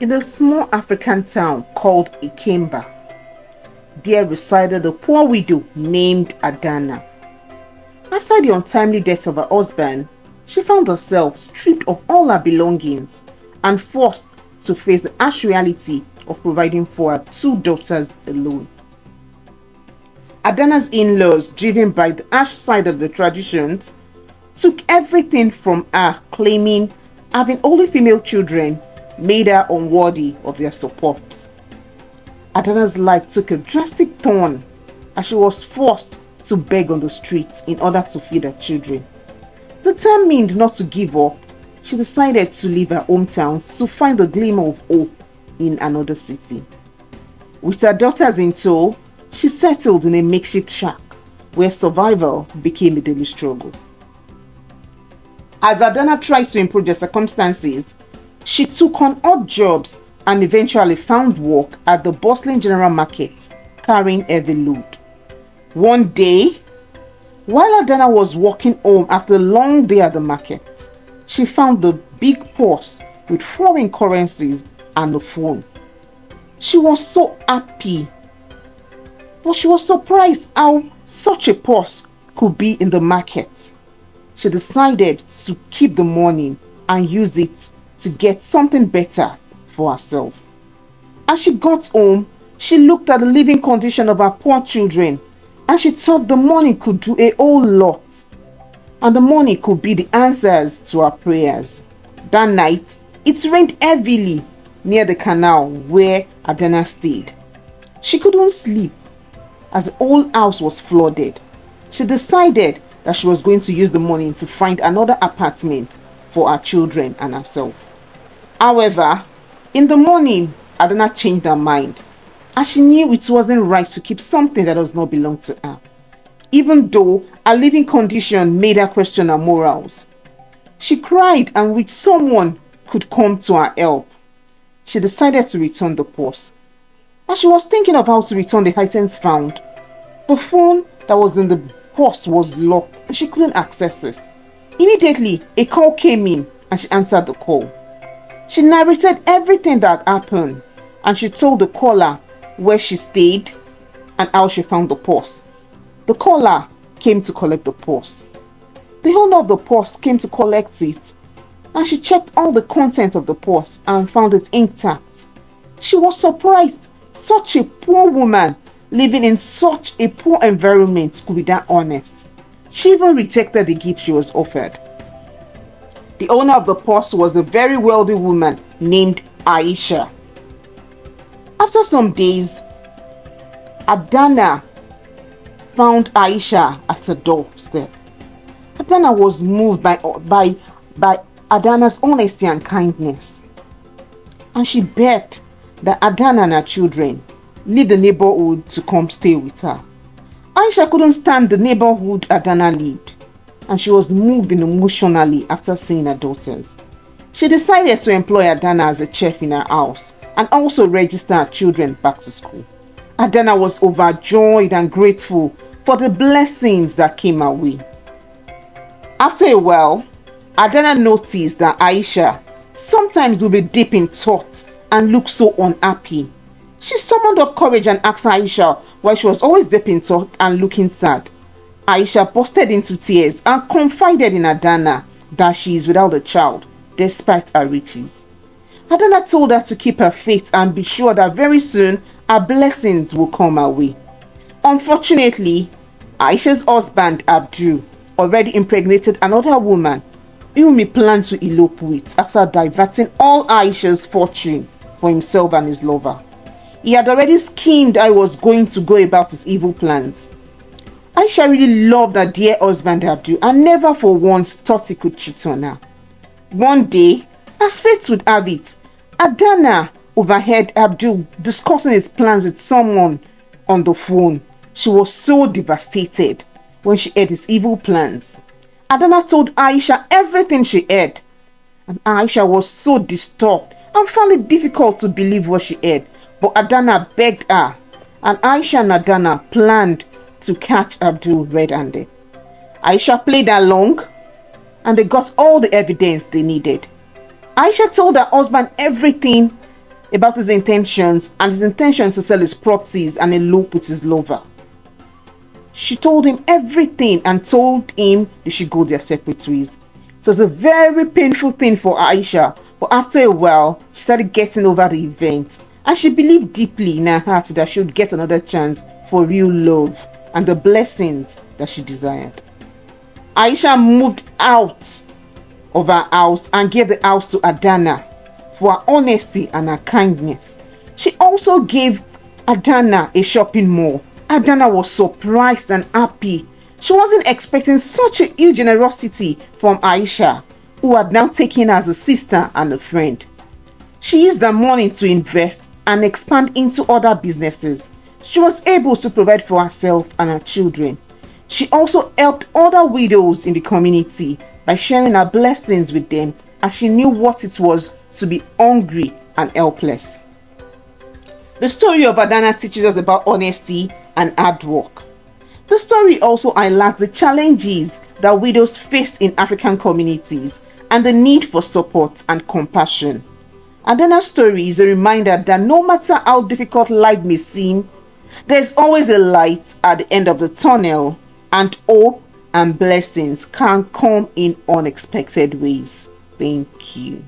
In a small African town called Ikemba, there resided a poor widow named Adanna. After the untimely death of her husband, she found herself stripped of all her belongings and forced to face the harsh reality of providing for her two daughters alone. Adanna's in-laws, driven by the harsh side of the traditions, took everything from her, claiming having only female children made her unworthy of their support. Adanna's life took a drastic turn as she was forced to beg on the streets in order to feed her children. Determined not to give up, she decided to leave her hometown to find a glimmer of hope in another city. With her daughters in tow, she settled in a makeshift shack where survival became a daily struggle. As Adanna tried to improve their circumstances, she took on odd jobs and eventually found work at the bustling general market carrying heavy load. One day, while Adanna was walking home after a long day at the market, she found a big purse with foreign currencies and a phone. She was so happy, but she was surprised how such a purse could be in the market. She decided to keep the money and use it to get something better for herself. As she got home, she looked at the living condition of her poor children and she thought the money could do a whole lot. And the money could be the answers to her prayers. That night, it rained heavily near the canal where Adanna stayed. She couldn't sleep as the whole house was flooded. She decided that she was going to use the money to find another apartment for her children and herself. However, in the morning, Adanna changed her mind as she knew it wasn't right to keep something that does not belong to her, even though her living condition made her question her morals. She cried and wished someone could come to her help. She decided to return the purse. As she was thinking of how to return the items found, the phone that was in the purse was locked and she couldn't access it. Immediately, a call came in and she answered the call. She narrated everything that happened and she told the caller where she stayed and how she found the purse. The caller came to collect the purse. The owner of the purse came to collect it and she checked all the content of the purse and found it intact. She was surprised such a poor woman living in such a poor environment could be that honest. She even rejected the gift she was offered. The owner of the purse was a very wealthy woman named Aisha. After some days, Adanna found Aisha at her doorstep. Adanna was moved by Adanna's honesty and kindness, and she begged that Adanna and her children leave the neighborhood to come stay with her. Aisha couldn't stand the neighborhood Adanna lived, and she was moved emotionally after seeing her daughters. She decided to employ Adanna as a chef in her house and also register her children back to school. Adanna was overjoyed and grateful for the blessings that came her way. After a while, Adanna noticed that Aisha sometimes would be deep in thought and look so unhappy. She summoned up courage and asked Aisha why she was always deep in thought and looking sad. Aisha busted into tears and confided in Adanna that she is without a child despite her riches. Adanna told her to keep her faith and be sure that very soon her blessings will come her way. Unfortunately, Aisha's husband Abdul already impregnated another woman whom he planned to elope with after diverting all Aisha's fortune for himself and his lover. He had already schemed how he was going to go about his evil plans. Aisha really loved her dear husband Abdul and never for once thought he could cheat on her. One day, as fate would have it, Adanna overheard Abdul discussing his plans with someone on the phone. She was so devastated when she heard his evil plans. Adanna told Aisha everything she heard, and Aisha was so disturbed and found it difficult to believe what she heard. But Adanna begged her, and Aisha and Adanna planned to catch Abdul red-handed. Aisha played along, and they got all the evidence they needed. Aisha told her husband everything about his intentions and his intentions to sell his properties and elope with his lover. She told him everything and told him they should go their separate ways. It was a very painful thing for Aisha, but after a while, she started getting over the event, and she believed deeply in her heart that she would get another chance for real love and the blessings that she desired. Aisha moved out of her house and gave the house to Adanna for her honesty and her kindness. She also gave Adanna a shopping mall. Adanna was surprised and happy. She wasn't expecting such a huge generosity from Aisha, who had now taken her as a sister and a friend. She used the money to invest and expand into other businesses. She was able to provide for herself and her children. She also helped other widows in the community by sharing her blessings with them, as she knew what it was to be hungry and helpless. The story of Adanna teaches us about honesty and hard work. The story also highlights the challenges that widows face in African communities and the need for support and compassion. Adanna's story is a reminder that no matter how difficult life may seem, there's always a light at the end of the tunnel, and hope and blessings can come in unexpected ways. Thank you.